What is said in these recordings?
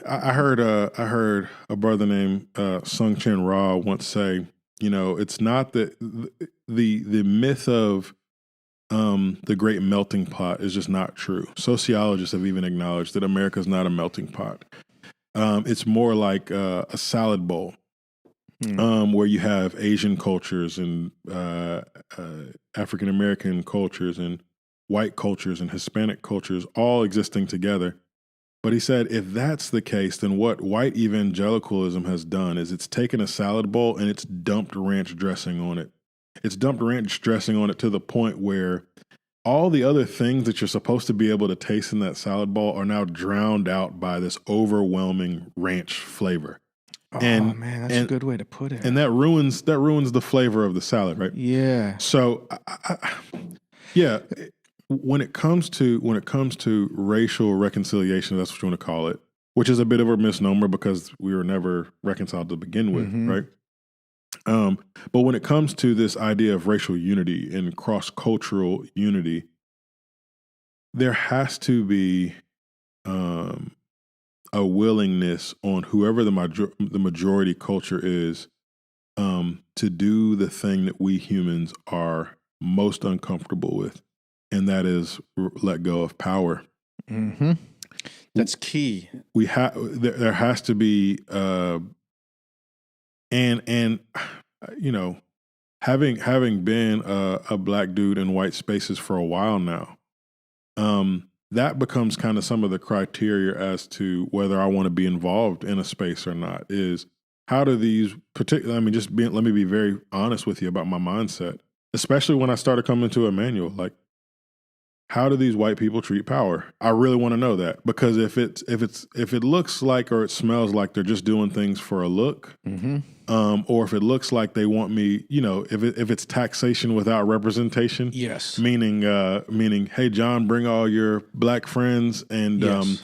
I heard a brother named Sung Chin Ra once say, it's not that the myth of the great melting pot is just not true. Sociologists have even acknowledged that America is not a melting pot. It's more like a salad bowl, where you have Asian cultures and African American cultures and white cultures and Hispanic cultures all existing together. But he said, if that's the case, then what white evangelicalism has done is it's taken a salad bowl and it's dumped ranch dressing on it. It's dumped ranch dressing on it to the point where all the other things that you're supposed to be able to taste in that salad bowl are now drowned out by this overwhelming ranch flavor. Oh man, that's a good way to put it. And that ruins the flavor of the salad, right? Yeah. So, yeah. When it comes to racial reconciliation, that's what you want to call it, which is a bit of a misnomer because we were never reconciled to begin with, right? But when it comes to this idea of racial unity and cross-cultural unity, there has to be a willingness on whoever the majority culture is to do the thing that we humans are most uncomfortable with. And that is let go of power. Mm-hmm. That's key. There has to be, and having been a black dude in white spaces for a while now, that becomes kind of some of the criteria as to whether I want to be involved in a space or not. Is how do these let me be very honest with you about my mindset, especially when I started coming to Emmanuel, like. How do these white people treat power? I really want to know that, because if it looks like or it smells like they're just doing things for a look, or if it looks like they want me, if it's taxation without representation, yes, meaning, hey John, bring all your black friends and yes.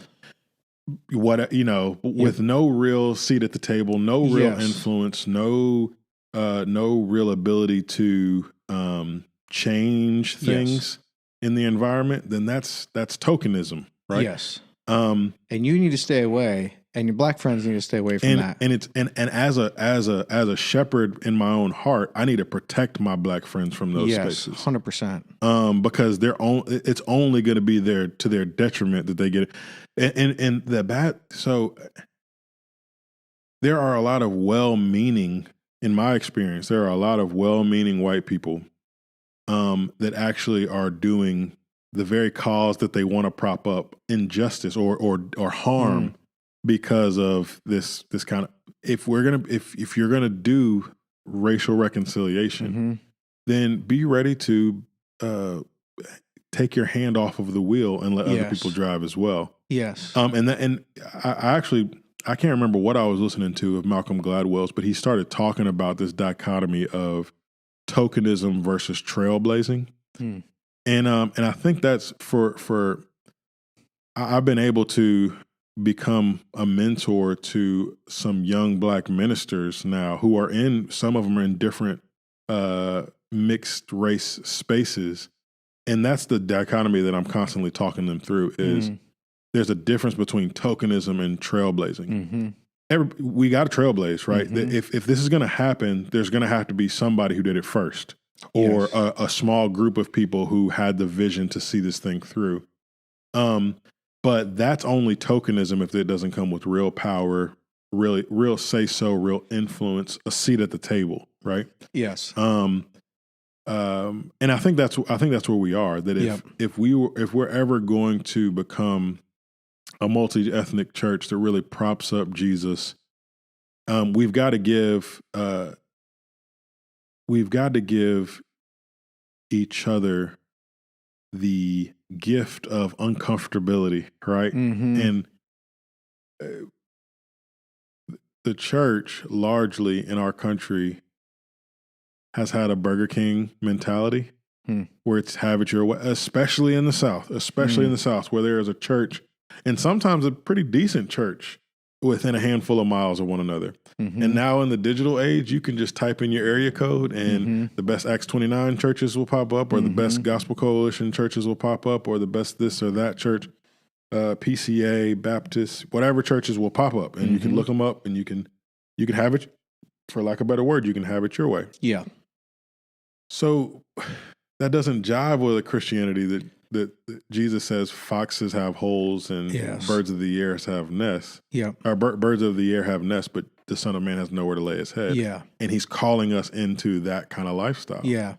With no real seat at the table, no real influence, no real ability to change things. In the environment, then that's tokenism, right? Yes. And you need to stay away, and your black friends need to stay away from that. And it's as a shepherd in my own heart, I need to protect my black friends from those spaces. 100%. Because it's only going to be there to their detriment that they get it. And the bad. So there are a lot of well-meaning, in my experience, there are a lot of well-meaning white people that actually are doing the very cause that they want to prop up injustice or harm because of this kind of, if you're gonna do racial reconciliation, then be ready to take your hand off of the wheel and let other people drive as well. Yes. And I can't remember what I was listening to of Malcolm Gladwell's, but he started talking about this dichotomy of tokenism versus trailblazing. And I think that's for I've been able to become a mentor to some young black ministers now who are some of them are in different mixed race spaces. And that's the dichotomy that I'm constantly talking them through is there's a difference between tokenism and trailblazing. We got to trailblaze, right? If this is going to happen, there's going to have to be somebody who did it first, or a small group of people who had the vision to see this thing through. But that's only tokenism if it doesn't come with real power, real say so, real influence, a seat at the table, right? Yes. And I think that's where we are. That if we're ever going to become a multi-ethnic church that really props up Jesus, we've got to give each other the gift of uncomfortability, right? And the church largely in our country has had a Burger King mentality where it's have it your way, especially in the South, where there is a church and sometimes a pretty decent church within a handful of miles of one another. And now in the digital age, you can just type in your area code and the best Acts 29 churches will pop up, or the best Gospel Coalition churches will pop up, or the best this or that church. PCA, Baptist, whatever churches will pop up, and you can look them up, and you can have it, for lack of a better word, you can have it your way. Yeah. So that doesn't jive with a Christianity that Jesus says foxes have holes and birds of the air have nests. Yeah. Or birds of the air have nests, but the Son of Man has nowhere to lay his head. Yeah. And he's calling us into that kind of lifestyle. Yeah.